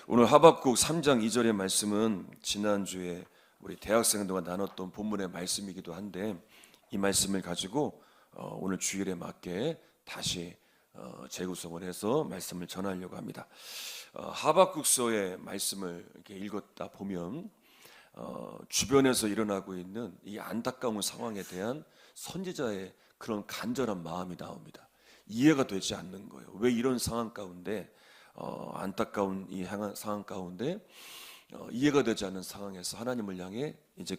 오늘 하박국 3장 2절의 말씀은 지난주에 우리 대학생들과 나눴던 본문의 말씀이기도 한데 이 말씀을 가지고 오늘 주일에 맞게 다시 재구성을 해서 말씀을 전하려고 합니다. 하박국서의 말씀을 이렇게 읽었다 보면 주변에서 일어나고 있는 이 안타까운 상황에 대한 선지자의 그런 간절한 마음이 나옵니다. 이해가 되지 않는 거예요. 왜 이런 상황 가운데 안타까운 이 상황 가운데 이해가 되지 않는 상황에서 하나님을 향해 이제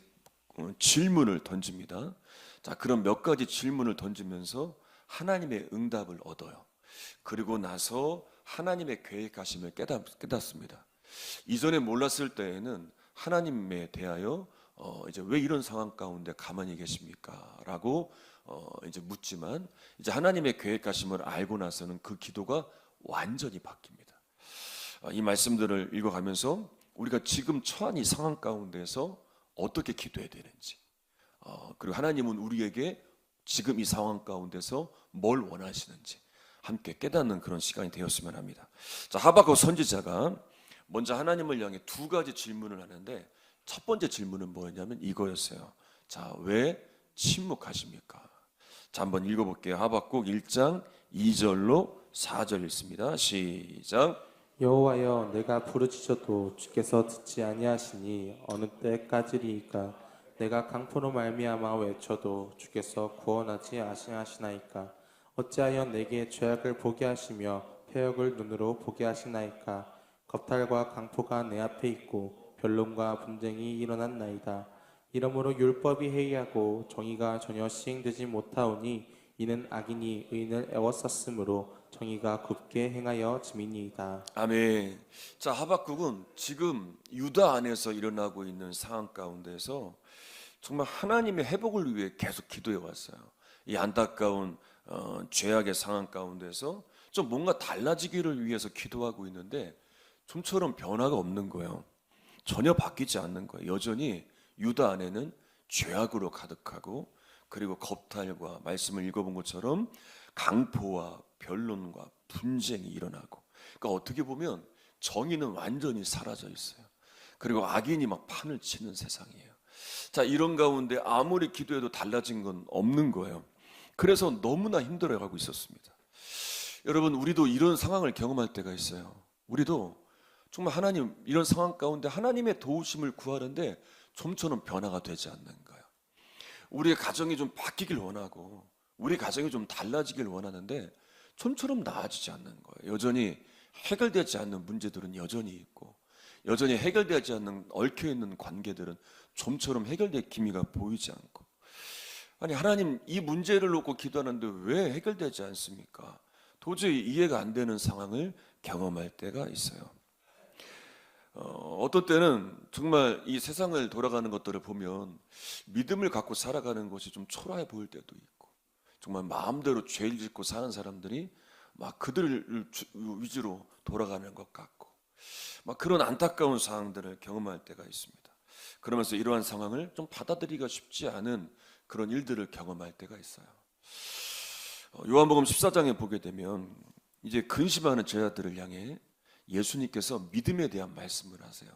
질문을 던집니다. 자, 그런 몇 가지 질문을 던지면서 하나님의 응답을 얻어요. 그리고 나서 하나님의 계획하심을 깨닫습니다. 이전에 몰랐을 때에는 하나님에 대하여 이제 왜 이런 상황 가운데 가만히 계십니까? 라고 이제 묻지만 이제 하나님의 계획하심을 알고 나서는 그 기도가 완전히 바뀝니다. 이 말씀들을 읽어가면서 우리가 지금 처한 이 상황 가운데서 어떻게 기도해야 되는지, 그리고 하나님은 우리에게 지금 이 상황 가운데서 뭘 원하시는지 함께 깨닫는 그런 시간이 되었으면 합니다. 자, 하박국 선지자가 먼저 하나님을 향해 두 가지 질문을 하는데 첫 번째 질문은 뭐였냐면 이거였어요. 자, 왜 침묵하십니까? 자, 한번 읽어볼게요. 하박국 1장 2절로 4절 읽습니다. 시작. 여호와여, 내가 부르짖어도 주께서 듣지 아니하시니 어느 때까지리이까? 내가 강포로 말미암아 외쳐도 주께서 구원하지 아시나이까? 어찌하여 내게 죄악을 보게 하시며 패역을 눈으로 보게 하시나이까? 겁탈과 강포가 내 앞에 있고 변론과 분쟁이 일어났나이다. 이러므로 율법이 해이하고 정의가 전혀 시행되지 못하오니 이는 악인이 의인을 애워쌌으므로 정의가 굽게 행하여 짐이니이다. 아멘. 자, 하박국은 지금 유다 안에서 일어나고 있는 상황 가운데서 정말 하나님의 회복을 위해 계속 기도해 왔어요. 이 안타까운 죄악의 상황 가운데서 좀 뭔가 달라지기를 위해서 기도하고 있는데 좀처럼 변화가 없는 거예요. 전혀 바뀌지 않는 거예요. 여전히 유다 안에는 죄악으로 가득하고, 그리고 겁탈과 말씀을 읽어본 것처럼 강포와 변론과 분쟁이 일어나고, 그러니까 어떻게 보면 정의는 완전히 사라져 있어요. 그리고 악인이 막 판을 치는 세상이에요. 자, 이런 가운데 아무리 기도해도 달라진 건 없는 거예요. 그래서 너무나 힘들어가고 있었습니다. 여러분, 우리도 이런 상황을 경험할 때가 있어요. 우리도 정말 하나님, 이런 상황 가운데 하나님의 도우심을 구하는데 좀처럼 변화가 되지 않는 거예요. 우리의 가정이 좀 바뀌길 원하고 우리 가정이 좀 달라지길 원하는데 좀처럼 나아지지 않는 거예요. 여전히 해결되지 않는 문제들은 여전히 있고, 여전히 해결되지 않는 얽혀있는 관계들은 좀처럼 해결될 기미가 보이지 않고, 아니 하나님, 이 문제를 놓고 기도하는데 왜 해결되지 않습니까? 도저히 이해가 안 되는 상황을 경험할 때가 있어요. 어떤 때는 정말 이 세상을 돌아가는 것들을 보면 믿음을 갖고 살아가는 것이 좀 초라해 보일 때도 있고, 정말 마음대로 죄를 짓고 사는 사람들이 막 그들을 위주로 돌아가는 것 같고, 막 그런 안타까운 상황들을 경험할 때가 있습니다. 그러면서 이러한 상황을 좀 받아들이기가 쉽지 않은 그런 일들을 경험할 때가 있어요. 요한복음 14장에 보게 되면 이제 근심하는 제자들을 향해 예수님께서 믿음에 대한 말씀을 하세요.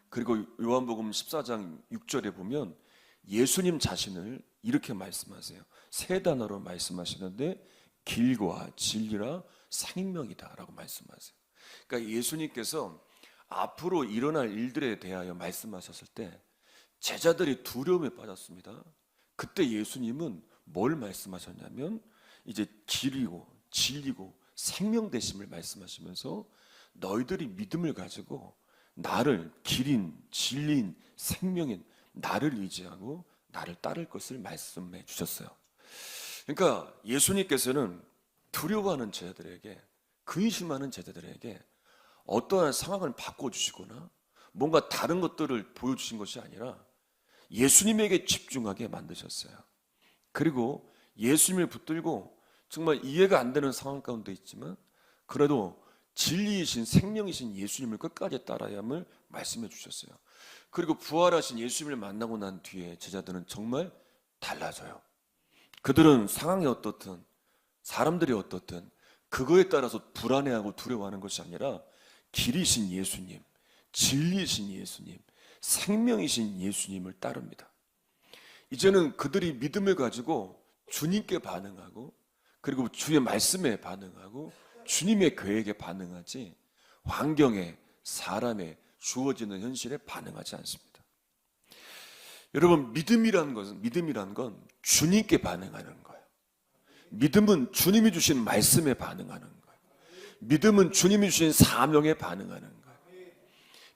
그리고 요한복음 14장 6절에 보면 예수님 자신을 이렇게 말씀하세요. 세 단어로 말씀하시는데 길과 진리라 생명이다 라고 말씀하세요. 그러니까 예수님께서 앞으로 일어날 일들에 대하여 말씀하셨을 때 제자들이 두려움에 빠졌습니다. 그때 예수님은 뭘 말씀하셨냐면 이제 길이고 진리고 생명 되심을 말씀하시면서 너희들이 믿음을 가지고 나를, 길인 진리인 생명인 나를 의지하고 나를 따를 것을 말씀해 주셨어요. 그러니까 예수님께서는 두려워하는 제자들에게, 근심하는 제자들에게 어떠한 상황을 바꿔주시거나 뭔가 다른 것들을 보여주신 것이 아니라 예수님에게 집중하게 만드셨어요. 그리고 예수님을 붙들고 정말 이해가 안 되는 상황 가운데 있지만 그래도 진리이신 생명이신 예수님을 끝까지 따라야 함을 말씀해 주셨어요. 그리고 부활하신 예수님을 만나고 난 뒤에 제자들은 정말 달라져요. 그들은 상황이 어떻든 사람들이 어떻든 그거에 따라서 불안해하고 두려워하는 것이 아니라 길이신 예수님, 진리이신 예수님, 생명이신 예수님을 따릅니다. 이제는 그들이 믿음을 가지고 주님께 반응하고 그리고 주의 말씀에 반응하고 주님의 계획에 반응하지 환경에 사람에 주어지는 현실에 반응하지 않습니다. 여러분, 믿음이란 건 주님께 반응하는 거예요. 믿음은 주님이 주신 말씀에 반응하는 거예요. 믿음은 주님이 주신 사명에 반응하는 거예요.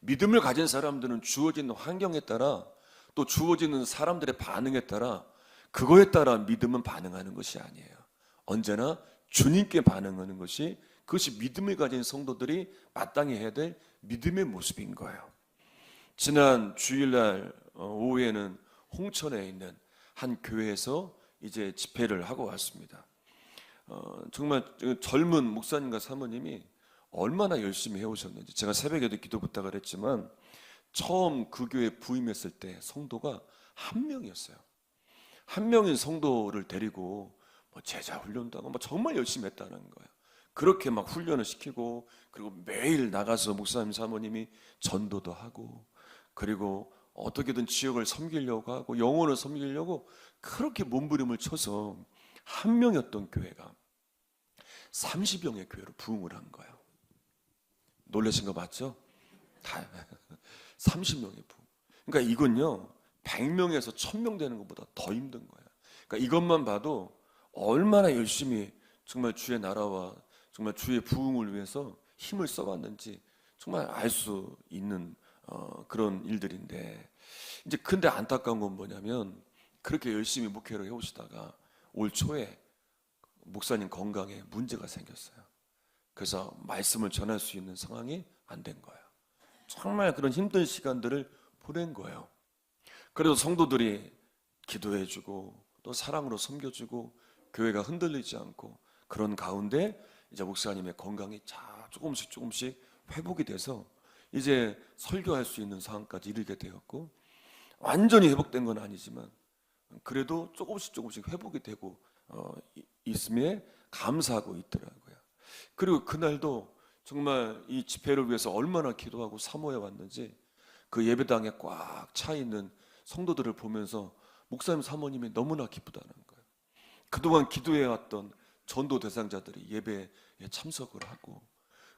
믿음을 가진 사람들은 주어지는 환경에 따라 또 주어지는 사람들의 반응에 따라 그거에 따라 믿음은 반응하는 것이 아니에요. 언제나 주님께 반응하는 것이 그것이 믿음을 가진 성도들이 마땅히 해야 될 믿음의 모습인 거예요. 지난 주일날 오후에는 홍천에 있는 한 교회에서 이제 집회를 하고 왔습니다. 정말 젊은 목사님과 사모님이 얼마나 열심히 해오셨는지 제가 새벽에도 기도 부탁을 했지만 처음 그 교회에 부임했을 때 성도가 한 명이었어요. 한 명인 성도를 데리고 제자 훈련도 하고 정말 열심히 했다는 거예요. 그렇게 막 훈련을 시키고 그리고 매일 나가서 목사님 사모님이 전도도 하고 그리고 어떻게든 지역을 섬기려고 하고 영혼을 섬기려고 그렇게 몸부림을 쳐서 한 명이었던 교회가 30명의 교회로 부흥을 한 거예요. 놀라신 거 맞죠? 다 30명의 부흥. 그러니까 이건요 100명에서 1000명 되는 것보다 더 힘든 거예요. 그러니까 이것만 봐도 얼마나 열심히 정말 주의 나라와 정말 주의 부흥을 위해서 힘을 써왔는지 정말 알 수 있는 그런 일들인데 이제 근데 안타까운 건 뭐냐면 그렇게 열심히 목회를 해오시다가 올 초에 목사님 건강에 문제가 생겼어요. 그래서 말씀을 전할 수 있는 상황이 안 된 거예요. 정말 그런 힘든 시간들을 보낸 거예요. 그래도 성도들이 기도해주고 또 사랑으로 섬겨주고 교회가 흔들리지 않고 그런 가운데 이제 목사님의 건강이 조금씩 회복이 돼서 이제 설교할 수 있는 상황까지 이르게 되었고 완전히 회복된 건 아니지만 그래도 조금씩 회복이 되고 있음에 감사하고 있더라고요. 그리고 그날도 정말 이 집회를 위해서 얼마나 기도하고 사모해 왔는지 그 예배당에 꽉 차 있는 성도들을 보면서 목사님 사모님이 너무나 기쁘다는 거예요. 그동안 기도해왔던 전도 대상자들이 예배에 참석을 하고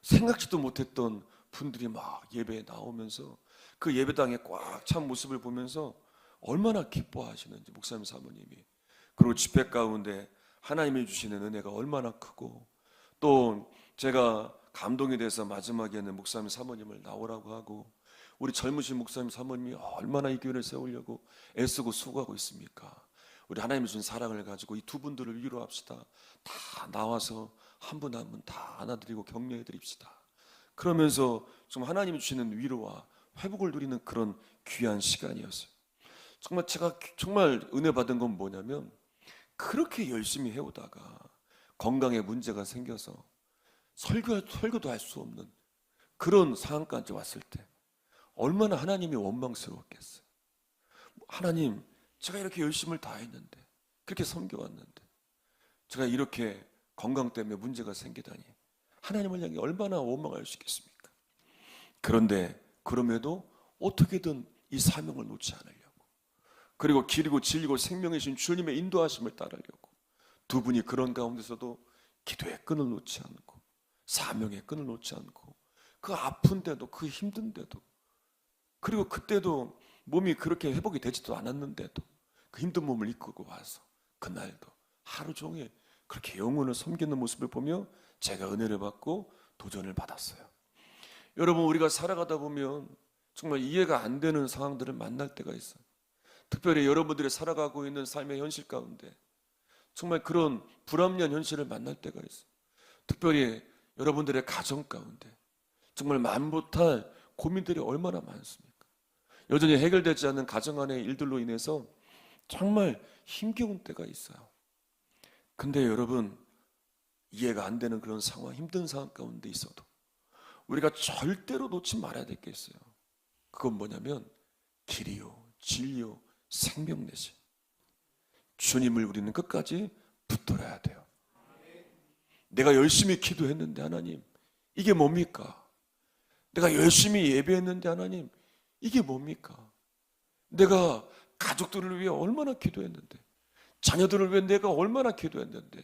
생각지도 못했던 분들이 막 예배에 나오면서 그 예배당에 꽉 찬 모습을 보면서 얼마나 기뻐하시는지 목사님 사모님이 그리고 집회 가운데 하나님이 주시는 은혜가 얼마나 크고 또 제가 감동이 돼서 마지막에는 목사님 사모님을 나오라고 하고 우리 젊으신 목사님 사모님이 얼마나 이 교회를 세우려고 애쓰고 수고하고 있습니까? 우리 하나님이 주신 사랑을 가지고 이 두 분들을 위로합시다. 다 나와서 한 분 한 분 다 안아드리고 격려해 드립시다. 그러면서 좀 하나님이 주시는 위로와 회복을 누리는 그런 귀한 시간이었어요. 정말 제가 정말 은혜 받은 건 뭐냐면 그렇게 열심히 해오다가 건강에 문제가 생겨서 설교도 할 수 없는 그런 상황까지 왔을 때 얼마나 하나님이 원망스러웠겠어요. 하나님, 제가 이렇게 열심을 다했는데 그렇게 섬겨왔는데 제가 이렇게 건강 때문에 문제가 생기다니 하나님을 향해 얼마나 원망할 수 있겠습니까? 그런데 그럼에도 어떻게든 이 사명을 놓지 않으려고 그리고 길이고 진리고 생명이신 주님의 인도하심을 따르려고 두 분이 그런 가운데서도 기도의 끈을 놓지 않고 사명의 끈을 놓지 않고 그 아픈데도 그 힘든데도 그리고 그때도 몸이 그렇게 회복이 되지도 않았는데도 그 힘든 몸을 이끌고 와서 그날도 하루 종일 그렇게 영혼을 섬기는 모습을 보며 제가 은혜를 받고 도전을 받았어요. 여러분, 우리가 살아가다 보면 정말 이해가 안 되는 상황들을 만날 때가 있어요. 특별히 여러분들이 살아가고 있는 삶의 현실 가운데 정말 그런 불합리한 현실을 만날 때가 있어요. 특별히 여러분들의 가정 가운데 정말 말 못할 고민들이 얼마나 많습니까? 여전히 해결되지 않는 가정 안의 일들로 인해서 정말 힘겨운 때가 있어요. 근데 여러분, 이해가 안 되는 그런 상황, 힘든 상황 가운데 있어도 우리가 절대로 놓지 말아야 될 게 있어요. 그건 뭐냐면 길이요, 진리요, 생명 되신 주님을 우리는 끝까지 붙들어야 돼요. 내가 열심히 기도했는데 하나님, 이게 뭡니까? 내가 열심히 예배했는데 하나님, 이게 뭡니까? 내가 가족들을 위해 얼마나 기도했는데, 자녀들을 위해 내가 얼마나 기도했는데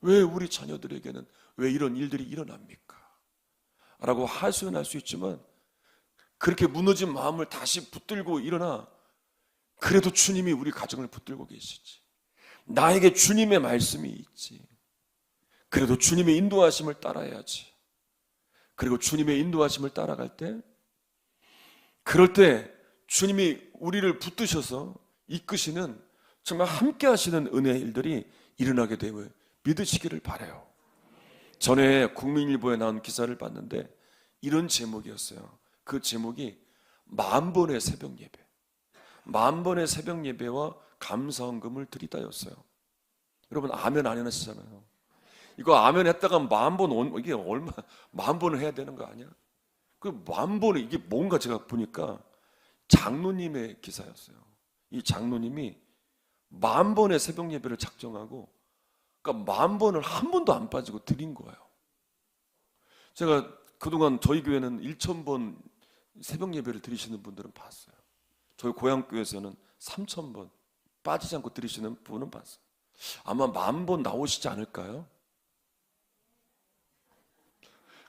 왜 우리 자녀들에게는 왜 이런 일들이 일어납니까? 라고 하소연할 수 있지만, 그렇게 무너진 마음을 다시 붙들고 일어나, 그래도 주님이 우리 가정을 붙들고 계시지, 나에게 주님의 말씀이 있지, 그래도 주님의 인도하심을 따라야지. 그리고 주님의 인도하심을 따라갈 때, 그럴 때 주님이 우리를 붙드셔서 이끄시는 정말 함께 하시는 은혜의 일들이 일어나게 됨을 믿으시기를 바라요. 전에 국민일보에 나온 기사를 봤는데 이런 제목이었어요. 그 제목이 10,000번의 새벽 예배, 10,000번의 새벽 예배와 감사헌금을 드리다였어요. 여러분, 아멘 안 해놨잖아요. 이거 아멘 했다가 10,000번, 이게 얼마, 10,000번을 해야 되는 거 아니야? 그 10,000번을, 이게 뭔가 제가 보니까 장로님의 기사였어요. 이 장로님이 10,000번의 새벽 예배를 작정하고, 그러니까 10,000번을 한 번도 안 빠지고 드린 거예요. 제가 그동안 저희 교회는 1,000번 새벽 예배를 드리시는 분들은 봤어요. 저희 고향교회에서는 3,000번 빠지지 않고 드리시는 분은 봤어요. 아마 10,000번 나오시지 않을까요?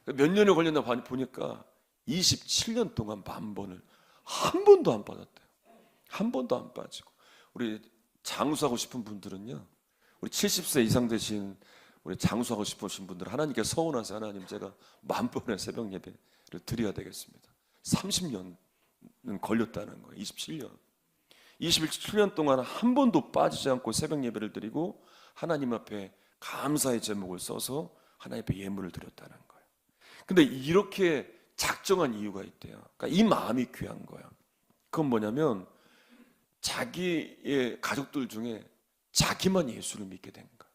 몇 년에 걸렸나 보니까 27년 동안 10,000번을 한 번도 안 빠졌대요. 한 번도 안 빠지고. 우리 장수하고 싶은 분들은요, 우리 70세 이상 되신 우리 장수하고 싶으신 분들, 하나님께 서운하세요. 하나님, 제가 10,000번의 새벽 예배를 드려야 되겠습니다. 30년은 걸렸다는 거예요. 27년 동안 한 번도 빠지지 않고 새벽 예배를 드리고 하나님 앞에 감사의 제목을 써서 하나님 앞에 예물을 드렸다는 거예요. 근데 이렇게 작정한 이유가 있대요. 그러니까 이 마음이 귀한 거야. 그건 뭐냐면, 자기의 가족들 중에 자기만 예수를 믿게 된 거야.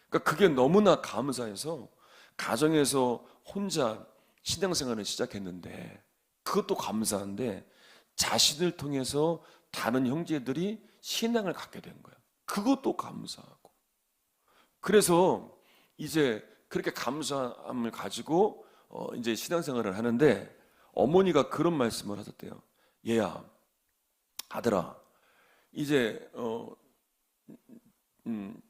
그러니까 그게 너무나 감사해서 가정에서 혼자 신앙생활을 시작했는데, 그것도 감사한데 자신을 통해서 다른 형제들이 신앙을 갖게 된 거야. 그것도 감사하고. 그래서 이제 그렇게 감사함을 가지고 이제 신앙생활을 하는데, 어머니가 그런 말씀을 하셨대요. 얘야, 아들아, 이제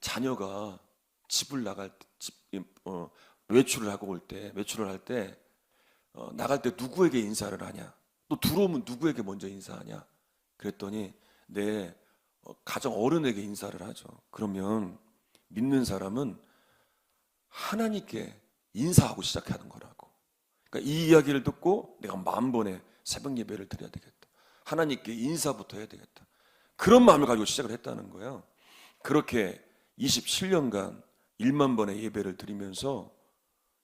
자녀가 집을 나갈 때, 외출을 하고 외출을 할 때 나갈 때 누구에게 인사를 하냐? 또 들어오면 누구에게 먼저 인사하냐? 그랬더니 내 가정 어른에게 인사를 하죠. 그러면 믿는 사람은 하나님께 인사하고 시작하는 거라고. 그러니까 이 이야기를 듣고 내가 10,000번의 새벽 예배를 드려야 되겠다. 하나님께 인사부터 해야 되겠다. 그런 마음을 가지고 시작을 했다는 거예요. 그렇게 27년간 10,000번의 예배를 드리면서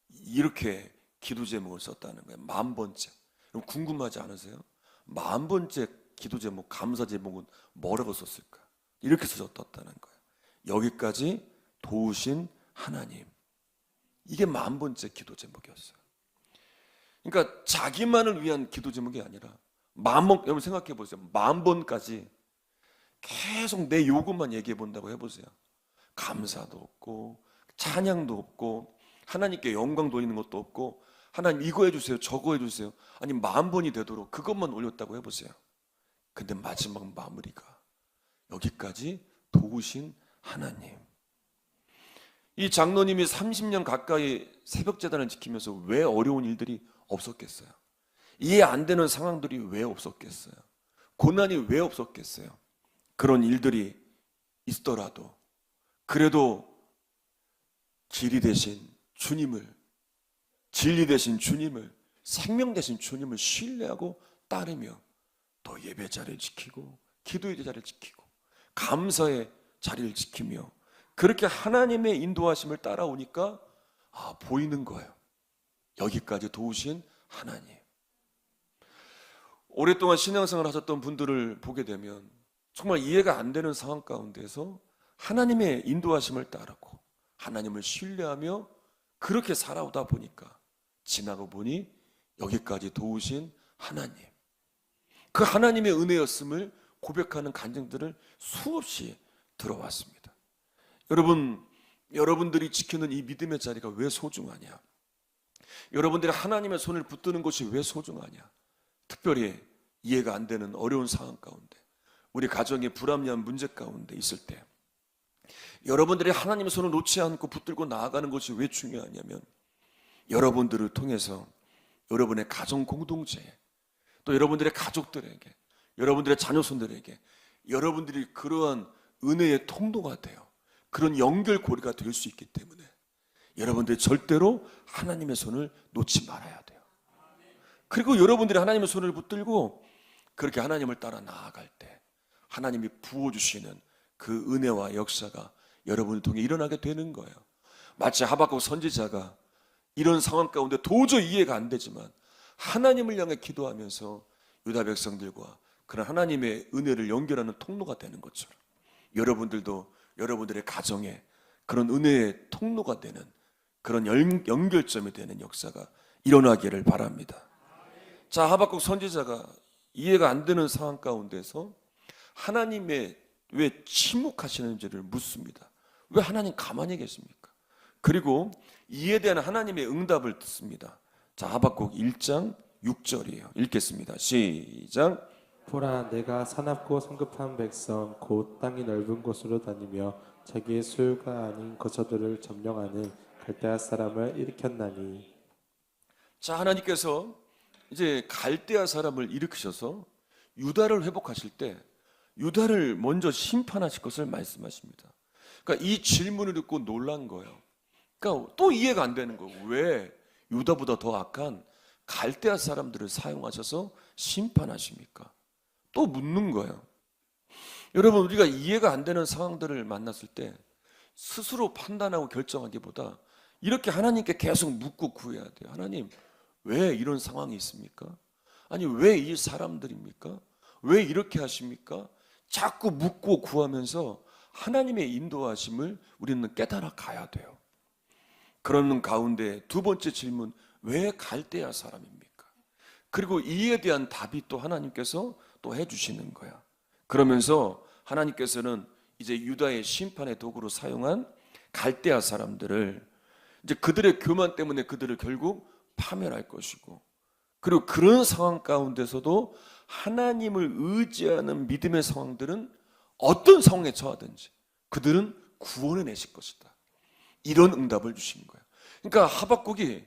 이렇게 기도 제목을 썼다는 거예요. 10,000번째. 그럼 궁금하지 않으세요? 10,000번째 기도 제목, 감사 제목은 뭐라고 썼을까? 이렇게 써졌다는 거예요. 여기까지 도우신 하나님. 이게 10,000번째 기도 제목이었어요. 그러니까 자기만을 위한 기도 제목이 아니라 10,000번, 여러분 생각해 보세요. 10,000번까지 계속 내 요구만 얘기해 본다고 해보세요. 감사도 없고 찬양도 없고 하나님께 영광 돌리는 것도 없고, 하나님 이거 해주세요, 저거 해주세요, 아니 10,000번이 되도록 그것만 올렸다고 해보세요. 근데 마지막 마무리가 여기까지 도우신 하나님. 이 장로님이 30년 가까이 새벽 제단을 지키면서 왜 어려운 일들이 없었겠어요? 이해 안 되는 상황들이 왜 없었겠어요? 고난이 왜 없었겠어요? 그런 일들이 있더라도 그래도 길이 되신 주님을, 진리 되신 주님을, 생명 되신 주님을 신뢰하고 따르며 또 예배 자리를 지키고 기도의 자리를 지키고 감사의 자리를 지키며 그렇게 하나님의 인도하심을 따라오니까 보이는 거예요. 여기까지 도우신 하나님. 오랫동안 신앙생활을 하셨던 분들을 보게 되면 정말 이해가 안 되는 상황 가운데서 하나님의 인도하심을 따르고 하나님을 신뢰하며 그렇게 살아오다 보니까 지나고 보니 여기까지 도우신 하나님, 그 하나님의 은혜였음을 고백하는 간증들을 수없이 들어왔습니다. 여러분, 여러분들이 지키는 이 믿음의 자리가 왜 소중하냐? 여러분들이 하나님의 손을 붙드는 것이 왜 소중하냐? 특별히 이해가 안 되는 어려운 상황 가운데, 우리 가정의 불합리한 문제 가운데 있을 때 여러분들이 하나님의 손을 놓지 않고 붙들고 나아가는 것이 왜 중요하냐면, 여러분들을 통해서 여러분의 가정 공동체에, 또 여러분들의 가족들에게, 여러분들의 자녀손들에게 여러분들이 그러한 은혜의 통로가 돼요. 그런 연결고리가 될 수 있기 때문에 여러분들이 절대로 하나님의 손을 놓지 말아야 돼요. 그리고 여러분들이 하나님의 손을 붙들고 그렇게 하나님을 따라 나아갈 때 하나님이 부어주시는 그 은혜와 역사가 여러분을 통해 일어나게 되는 거예요. 마치 하박국 선지자가 이런 상황 가운데 도저히 이해가 안 되지만 하나님을 향해 기도하면서 유다 백성들과 그런 하나님의 은혜를 연결하는 통로가 되는 것처럼, 여러분들도 여러분들의 가정에 그런 은혜의 통로가 되는 그런 연결점이 되는 역사가 일어나기를 바랍니다. 자, 하박국 선지자가 이해가 안 되는 상황 가운데서 하나님의 왜 침묵하시는지를 묻습니다. 왜 하나님 가만히 계십니까? 그리고 이에 대한 하나님의 응답을 듣습니다. 자, 하박국 1장 6절이에요. 읽겠습니다. 시작. 보라, 내가 사납고 성급한 백성 곧 땅이 넓은 곳으로 다니며 자기의 소유가 아닌 거처들을 점령하는 갈대아 사람을 일으켰나니. 자, 하나님께서 이제 갈대아 사람을 일으키셔서 유다를 회복하실 때 유다를 먼저 심판하실 것을 말씀하십니다. 그러니까 이 질문을 듣고 놀란 거예요. 그러니까 또 이해가 안 되는 거고, 왜 유다보다 더 악한 갈대아 사람들을 사용하셔서 심판하십니까? 또 묻는 거예요. 여러분, 우리가 이해가 안 되는 상황들을 만났을 때 스스로 판단하고 결정하기보다 이렇게 하나님께 계속 묻고 구해야 돼요. 하나님, 왜 이런 상황이 있습니까? 아니, 왜 이 사람들입니까? 왜 이렇게 하십니까? 자꾸 묻고 구하면서 하나님의 인도하심을 우리는 깨달아 가야 돼요. 그러는 가운데 두 번째 질문, 왜 갈대아 사람입니까? 그리고 이에 대한 답이 또 하나님께서 또 해주시는 거야. 그러면서 하나님께서는 이제 유다의 심판의 도구로 사용한 갈대아 사람들을, 이제 그들의 교만 때문에 그들을 결국 파멸할 것이고, 그리고 그런 상황 가운데서도 하나님을 의지하는 믿음의 상황들은 어떤 상황에 처하든지 그들은 구원해 내실 것이다. 이런 응답을 주신 거예요. 그러니까 하박국이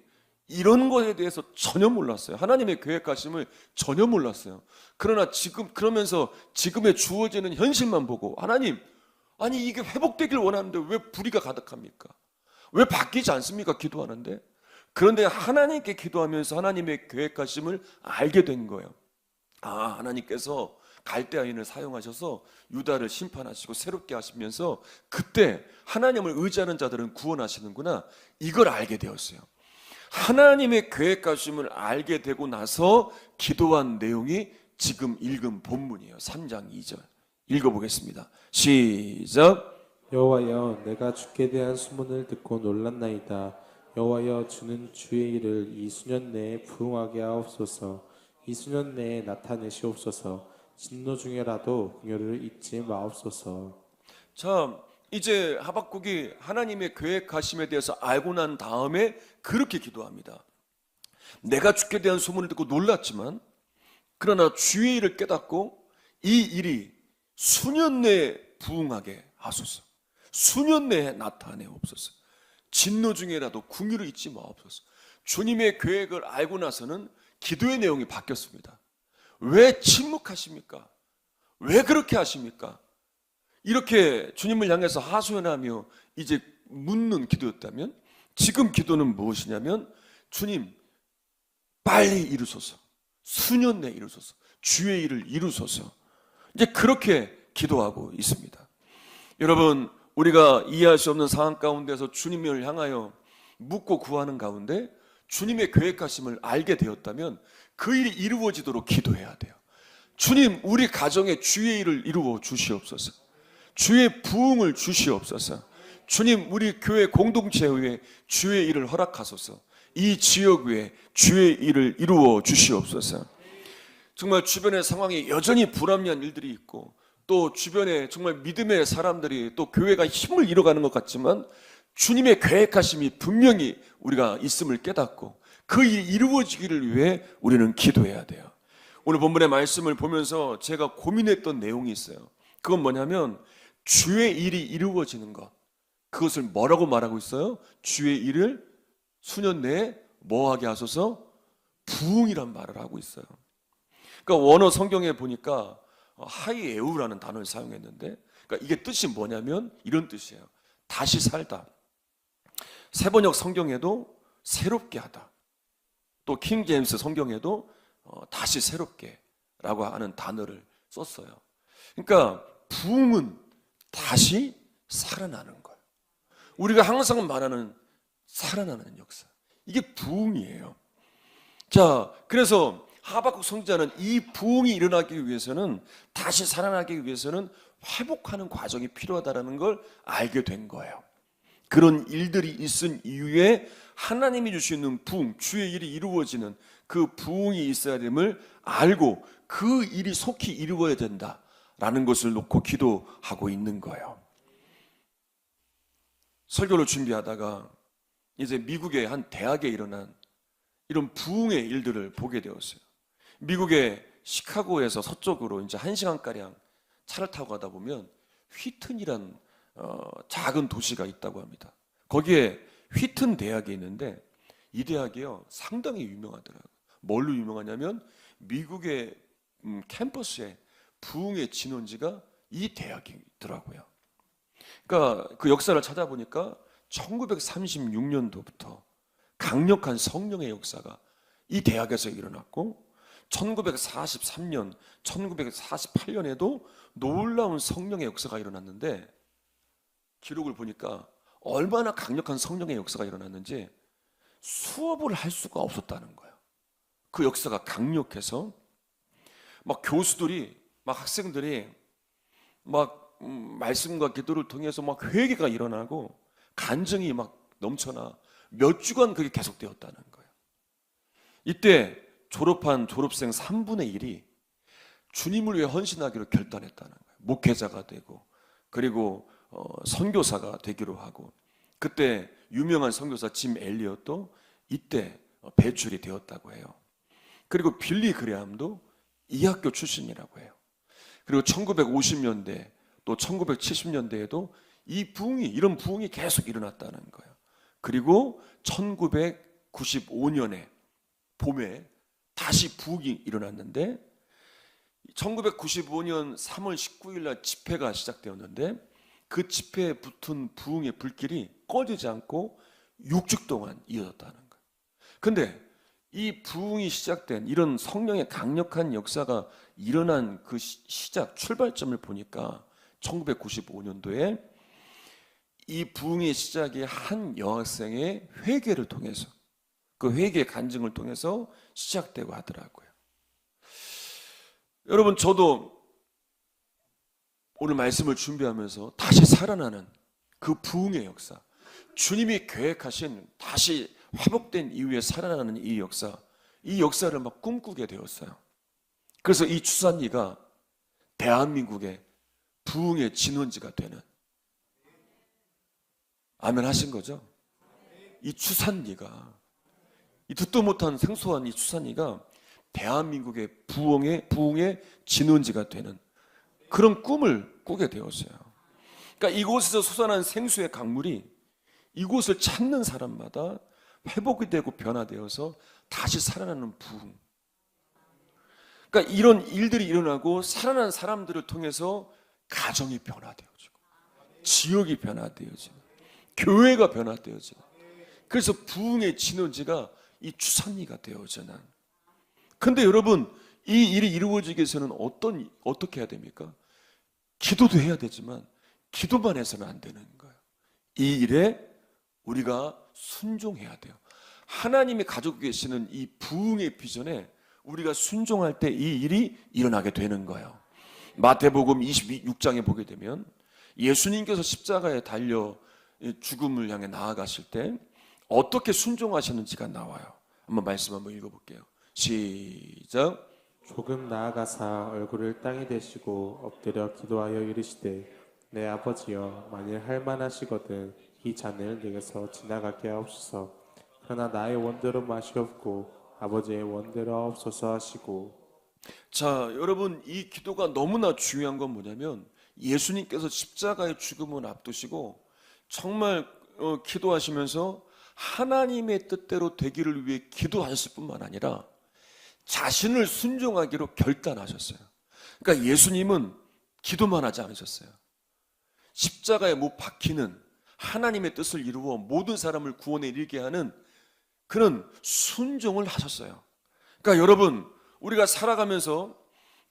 이런 것에 대해서 전혀 몰랐어요. 하나님의 계획하심을 전혀 몰랐어요. 그러나 그러면서 지금의 주어지는 현실만 보고, 하나님, 아니 이게 회복되길 원하는데 왜 불의가 가득합니까? 왜 바뀌지 않습니까? 기도하는데. 그런데 하나님께 기도하면서 하나님의 계획하심을 알게 된 거예요. 아, 하나님께서 갈대아인을 사용하셔서 유다를 심판하시고 새롭게 하시면서 그때 하나님을 의지하는 자들은 구원하시는구나, 이걸 알게 되었어요. 하나님의 계획하심을 알게 되고 나서 기도한 내용이 지금 읽은 본문이에요. 3장 2절 읽어보겠습니다. 시작. 여호와여, 내가 주께 대한 소문을 듣고 놀랐나이다. 여호와여, 주는 주의 일을 이 수년 내에 부응하게 하옵소서. 이 수년 내에 나타내시옵소서. 진노 중에라도 긍휼을 잊지 마옵소서. 자, 이제 하박국이 하나님의 계획하심에 대해서 알고 난 다음에 그렇게 기도합니다. 내가 주께 대한 소문을 듣고 놀랐지만 그러나 주의 일을 깨닫고 이 일이 수년 내에 부응하게 하소서. 수년 내에 나타내옵소서. 진노 중에라도 긍휼을 잊지 마옵소서. 주님의 계획을 알고 나서는 기도의 내용이 바뀌었습니다. 왜 침묵하십니까? 왜 그렇게 하십니까? 이렇게 주님을 향해서 하소연하며 이제 묻는 기도였다면, 지금 기도는 무엇이냐면, 주님 빨리 이루소서, 수년 내에 이루소서, 주의 일을 이루소서. 이제 그렇게 기도하고 있습니다. 여러분, 우리가 이해할 수 없는 상황 가운데서 주님을 향하여 묻고 구하는 가운데 주님의 계획하심을 알게 되었다면 그 일이 이루어지도록 기도해야 돼요. 주님, 우리 가정에 주의 일을 이루어 주시옵소서. 주의 부흥을 주시옵소서. 주님, 우리 교회 공동체 위에 주의 일을 허락하소서. 이 지역 위에 주의 일을 이루어 주시옵소서. 정말 주변의 상황이 여전히 불합리한 일들이 있고, 또 주변에 정말 믿음의 사람들이 또 교회가 힘을 잃어가는 것 같지만 주님의 계획하심이 분명히 우리가 있음을 깨닫고 그 일이 이루어지기를 위해 우리는 기도해야 돼요. 오늘 본문의 말씀을 보면서 제가 고민했던 내용이 있어요. 그건 뭐냐면 주의 일이 이루어지는 것. 그것을 뭐라고 말하고 있어요? 주의 일을 수년 내에 뭐하게 하소서? 부흥이란 말을 하고 있어요. 그러니까 원어 성경에 보니까 하이에우라는 단어를 사용했는데, 그러니까 이게 뜻이 뭐냐면 이런 뜻이에요. 다시 살다. 세번역 성경에도 새롭게 하다. 또 킹 제임스 성경에도 다시 새롭게라고 하는 단어를 썼어요. 그러니까 부흥은 다시 살아나는 거예요. 우리가 항상 말하는 살아나는 역사. 이게 부흥이에요. 자, 그래서 하박국 선지자는 이 부흥이 일어나기 위해서는, 다시 살아나기 위해서는 회복하는 과정이 필요하다는 걸 알게 된 거예요. 그런 일들이 있은 이후에 하나님이 주시는 부흥, 주의 일이 이루어지는 그 부흥이 있어야 됨을 알고 그 일이 속히 이루어야 된다라는 것을 놓고 기도하고 있는 거예요. 설교를 준비하다가 이제 미국의 한 대학에 일어난 이런 부흥의 일들을 보게 되었어요. 미국의 시카고에서 서쪽으로 이제 1시간가량 차를 타고 가다 보면 휘튼이란 작은 도시가 있다고 합니다. 거기에 휘튼 대학이 있는데 이 대학이요 상당히 유명하더라고요. 뭘로 유명하냐면 미국의 캠퍼스에 부흥의 진원지가 이 대학이더라고요. 그러니까 그 역사를 찾아보니까 1936년도부터 강력한 성령의 역사가 이 대학에서 일어났고 1943년, 1948년에도 놀라운 성령의 역사가 일어났는데 기록을 보니까 얼마나 강력한 성령의 역사가 일어났는지 수업을 할 수가 없었다는 거예요. 그 역사가 강력해서 막 교수들이, 막 학생들이 막 말씀과 기도를 통해서 막 회개가 일어나고 간증이 막 넘쳐나 몇 주간 그게 계속되었다는 거예요. 이때 졸업한 졸업생 3분의 1이 주님을 위해 헌신하기로 결단했다는 거예요. 목회자가 되고 그리고 선교사가 되기로 하고, 그때 유명한 선교사 짐 엘리엇도 이때 배출이 되었다고 해요. 그리고 빌리 그레함도 이 학교 출신이라고 해요. 그리고 1950년대 또 1970년대에도 이런 부흥이 계속 일어났다는 거예요. 그리고 1995년에 봄에 다시 부흥이 일어났는데 1995년 3월 19일 날 집회가 시작되었는데 그 집회에 붙은 부흥의 불길이 꺼지지 않고 6주 동안 이어졌다는 거예요. 근데 이 부흥이 시작된 이런 성령의 강력한 역사가 일어난 그 시작 출발점을 보니까 1995년도에 이 부흥의 시작이 한 여학생의 회개를 통해서, 그 회개의 간증을 통해서 시작되고 하더라고요. 여러분, 저도 오늘 말씀을 준비하면서 다시 살아나는 그 부흥의 역사, 주님이 계획하신 다시 회복된 이후에 살아나는 이 역사를 막 꿈꾸게 되었어요. 그래서 이 추산리가 대한민국의 부흥의 진원지가 되는, 아멘 하신 거죠? 이 추산리가, 이 듣도 못한 생소한 이 추산리가 대한민국의 부흥의 진원지가 되는 그런 꿈을 꾸게 되었어요. 그러니까 이곳에서 솟아난 생수의 강물이 이곳을 찾는 사람마다 회복이 되고 변화되어서 다시 살아나는 부흥. 그러니까 이런 일들이 일어나고 살아난 사람들을 통해서 가정이 변화되어지고 지역이 변화되어지고 교회가 변화되어지고, 그래서 부흥의 진원지가 이 추산리가 되어져난. 근데 여러분, 이 일이 이루어지기 위해서는 어떻게 해야 됩니까? 기도도 해야 되지만 기도만 해서는 안 되는 거예요. 이 일에 우리가 순종해야 돼요. 하나님이 가지고 계시는 이 부흥의 비전에 우리가 순종할 때 이 일이 일어나게 되는 거예요. 마태복음 26장에 보게 되면 예수님께서 십자가에 달려 죽음을 향해 나아가실 때 어떻게 순종하셨는지가 나와요. 한번 말씀 한번 읽어볼게요. 시작. 조금 나아가사 얼굴을 땅에 대시고 엎드려 기도하여 이르시되 내 아버지여 만일 할 만하시거든 이 잔을 내게서 지나가게 하옵소서. 그러나 나의 원대로 맛이 없고 아버지의 원대로 없소서 하시고. 자, 여러분, 이 기도가 너무나 중요한 건 뭐냐면 예수님께서 십자가의 죽음을 앞두시고 정말 기도하시면서 하나님의 뜻대로 되기를 위해 기도하셨을 뿐만 아니라 자신을 순종하기로 결단하셨어요. 그러니까 예수님은 기도만 하지 않으셨어요. 십자가에 못 박히는 하나님의 뜻을 이루어 모든 사람을 구원에 이르게 하는 그런 순종을 하셨어요. 그러니까 여러분, 우리가 살아가면서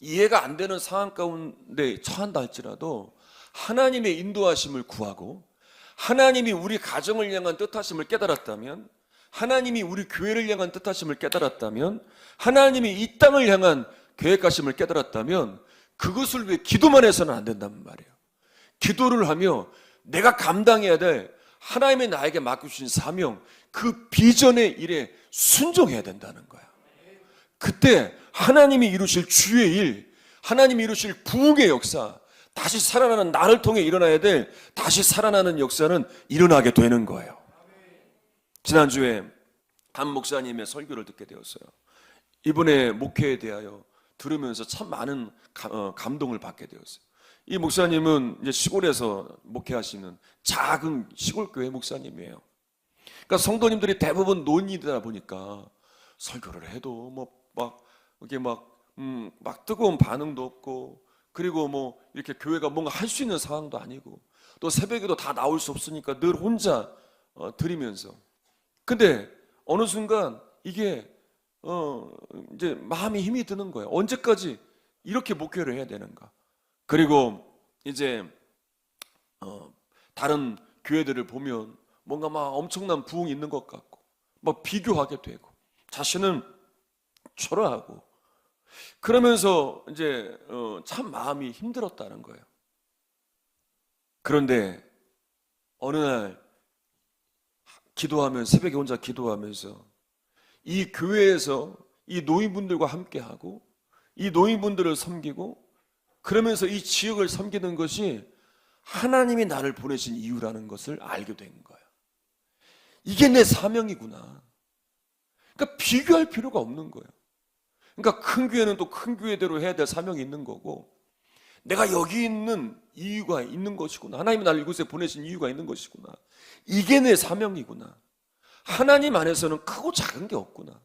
이해가 안 되는 상황 가운데 처한다 할지라도 하나님의 인도하심을 구하고 하나님이 우리 가정을 향한 뜻하심을 깨달았다면, 하나님이 우리 교회를 향한 뜻하심을 깨달았다면, 하나님이 이 땅을 향한 계획하심을 깨달았다면 그것을 위해 기도만 해서는 안 된단 말이에요. 기도를 하며 내가 감당해야 될 하나님의 나에게 맡겨주신 사명, 그 비전의 일에 순종해야 된다는 거야. 그때 하나님이 이루실 주의 일, 하나님이 이루실 부흥의 역사, 다시 살아나는 나를 통해 일어나야 될 다시 살아나는 역사는 일어나게 되는 거예요. 지난주에 한 목사님의 설교를 듣게 되었어요. 이분의 목회에 대하여 들으면서 참 많은 감동을 받게 되었어요. 이 목사님은 이제 시골에서 목회하시는 작은 시골교회 목사님이에요. 그러니까 성도님들이 대부분 노인이다 보니까 설교를 해도 막 뜨거운 반응도 없고, 그리고 뭐 이렇게 교회가 뭔가 할 수 있는 상황도 아니고, 또 새벽에도 다 나올 수 없으니까 늘 혼자 드리면서. 근데 어느 순간 이게 이제 마음이 힘이 드는 거예요. 언제까지 이렇게 목회를 해야 되는가? 그리고 이제 다른 교회들을 보면 뭔가 막 엄청난 부흥이 있는 것 같고 막 비교하게 되고 자신은 초라하고, 그러면서 이제 참 마음이 힘들었다는 거예요. 그런데 어느 날 기도하면, 새벽에 혼자 기도하면서 이 교회에서 이 노인분들과 함께하고 이 노인분들을 섬기고 그러면서 이 지역을 섬기는 것이 하나님이 나를 보내신 이유라는 것을 알게 된 거예요. 이게 내 사명이구나. 그러니까 비교할 필요가 없는 거예요. 그러니까 큰 교회는 또 큰 교회대로 해야 될 사명이 있는 거고, 내가 여기 있는 이유가 있는 것이구나. 하나님이 나를 이곳에 보내신 이유가 있는 것이구나. 이게 내 사명이구나. 하나님 안에서는 크고 작은 게 없구나.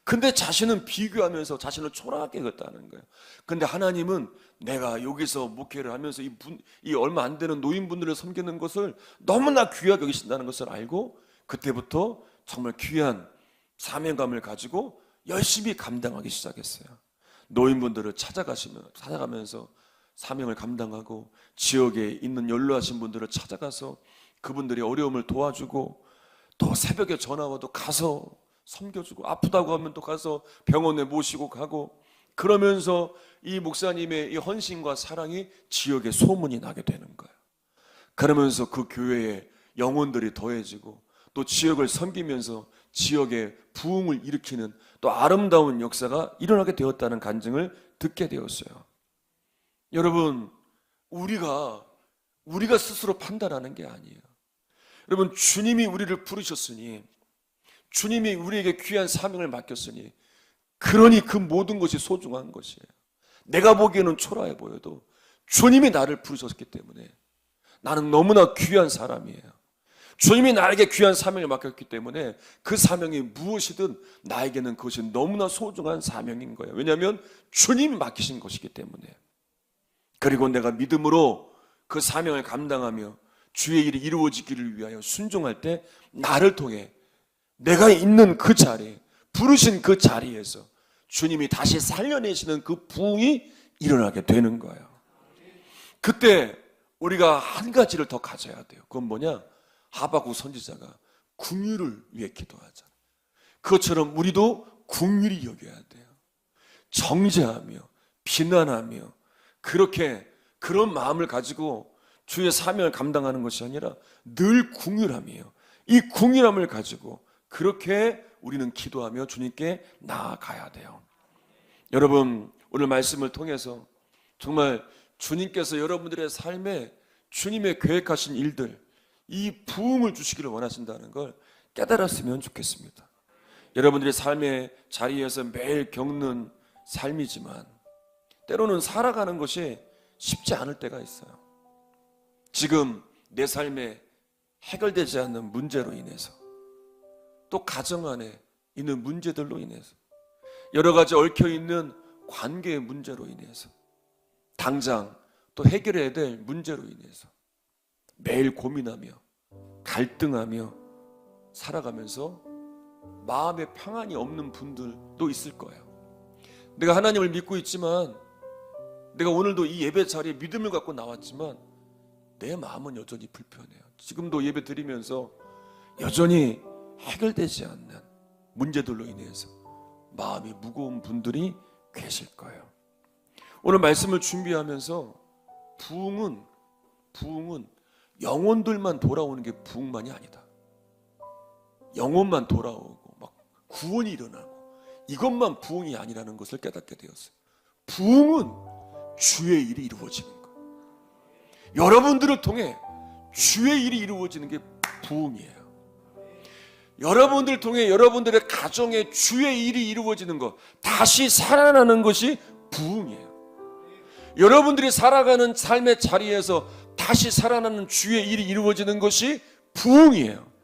근데 자신은 비교하면서 자신을 초라하게 했다는 거예요. 근데 하나님은 내가 여기서 목회를 하면서 이 얼마 안 되는 노인분들을 섬기는 것을 너무나 귀하게 여기신다는 것을 알고 그때부터 정말 귀한 사명감을 가지고 열심히 감당하기 시작했어요. 노인분들을 찾아가면서 사명을 감당하고, 지역에 있는 연로하신 분들을 찾아가서 그분들의 어려움을 도와주고, 또 새벽에 전화 와도 가서 섬겨주고, 아프다고 하면 또 가서 병원에 모시고 가고, 그러면서 이 목사님의 이 헌신과 사랑이 지역에 소문이 나게 되는 거예요. 그러면서 그 교회에 영혼들이 더해지고 또 지역을 섬기면서 지역에 부흥을 일으키는 또 아름다운 역사가 일어나게 되었다는 간증을 듣게 되었어요. 여러분, 우리가 스스로 판단하는 게 아니에요. 여러분, 주님이 우리를 부르셨으니, 주님이 우리에게 귀한 사명을 맡겼으니, 그러니 그 모든 것이 소중한 것이에요. 내가 보기에는 초라해 보여도 주님이 나를 부르셨기 때문에 나는 너무나 귀한 사람이에요. 주님이 나에게 귀한 사명을 맡겼기 때문에 그 사명이 무엇이든 나에게는 그것이 너무나 소중한 사명인 거예요. 왜냐하면 주님이 맡기신 것이기 때문에. 그리고 내가 믿음으로 그 사명을 감당하며 주의 일이 이루어지기를 위하여 순종할 때 나를 통해 내가 있는 그 자리에, 부르신 그 자리에서 주님이 다시 살려내시는 그 부흥이 일어나게 되는 거예요. 그때 우리가 한 가지를 더 가져야 돼요. 그건 뭐냐? 하박국 선지자가 긍휼을 위해 기도하잖아요. 그것처럼 우리도 긍휼히 여겨야 돼요. 정죄하며 비난하며 그렇게 그런 마음을 가지고 주의 사명을 감당하는 것이 아니라 늘 긍휼함이에요. 이 긍휼함을 가지고 그렇게 우리는 기도하며 주님께 나아가야 돼요. 여러분, 오늘 말씀을 통해서 정말 주님께서 여러분들의 삶에 주님의 계획하신 일들, 이 부흥을 주시기를 원하신다는 걸 깨달았으면 좋겠습니다. 여러분들의 삶의 자리에서 매일 겪는 삶이지만 때로는 살아가는 것이 쉽지 않을 때가 있어요. 지금 내 삶에 해결되지 않는 문제로 인해서, 또 가정 안에 있는 문제들로 인해서, 여러 가지 얽혀있는 관계의 문제로 인해서, 당장 또 해결해야 될 문제로 인해서 매일 고민하며 갈등하며 살아가면서 마음의 평안이 없는 분들도 있을 거예요. 내가 하나님을 믿고 있지만, 내가 오늘도 이 예배 자리에 믿음을 갖고 나왔지만 내 마음은 여전히 불편해요. 지금도 예배 드리면서 여전히 해결되지 않는 문제들로 인해서 마음이 무거운 분들이 계실 거예요. 오늘 말씀을 준비하면서 부흥은 영혼들만 돌아오는 게 부흥만이 아니다. 영혼만 돌아오고 막 구원이 일어나고 이것만 부흥이 아니라는 것을 깨닫게 되었어요. 부흥은 주의 일이 이루어지는 거예요. 여러분들을 통해 주의 일이 이루어지는 게 부흥이에요. 여러분들을 통해 여러분들의 가정에 주의 일이 이루어지는 것, 다시 살아나는 것이 부흥이에요. 여러분들이 살아가는 삶의 자리에서 다시 살아나는 주의 일이 이루어지는 것이 부흥이에요.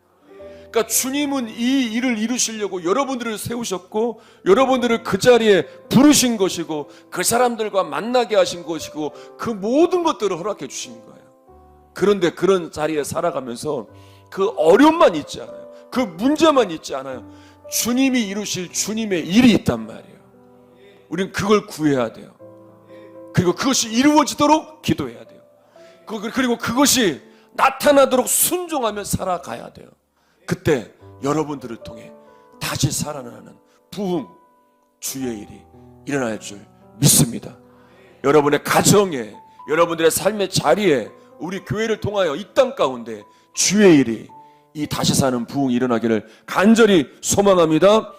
그러니까 주님은 이 일을 이루시려고 여러분들을 세우셨고, 여러분들을 그 자리에 부르신 것이고, 그 사람들과 만나게 하신 것이고, 그 모든 것들을 허락해 주신 거예요. 그런데 그런 자리에 살아가면서 그 어려움만 있지 않아요. 그 문제만 있지 않아요. 주님이 이루실 주님의 일이 있단 말이에요. 우리는 그걸 구해야 돼요. 그리고 그것이 이루어지도록 기도해야 돼요. 그리고 그것이 나타나도록 순종하며 살아가야 돼요. 그때 여러분들을 통해 다시 살아나는 부흥, 주의 일이 일어날 줄 믿습니다. 여러분의 가정에, 여러분들의 삶의 자리에, 우리 교회를 통하여 이 땅 가운데 주의 일이, 이 다시 사는 부흥이 일어나기를 간절히 소망합니다.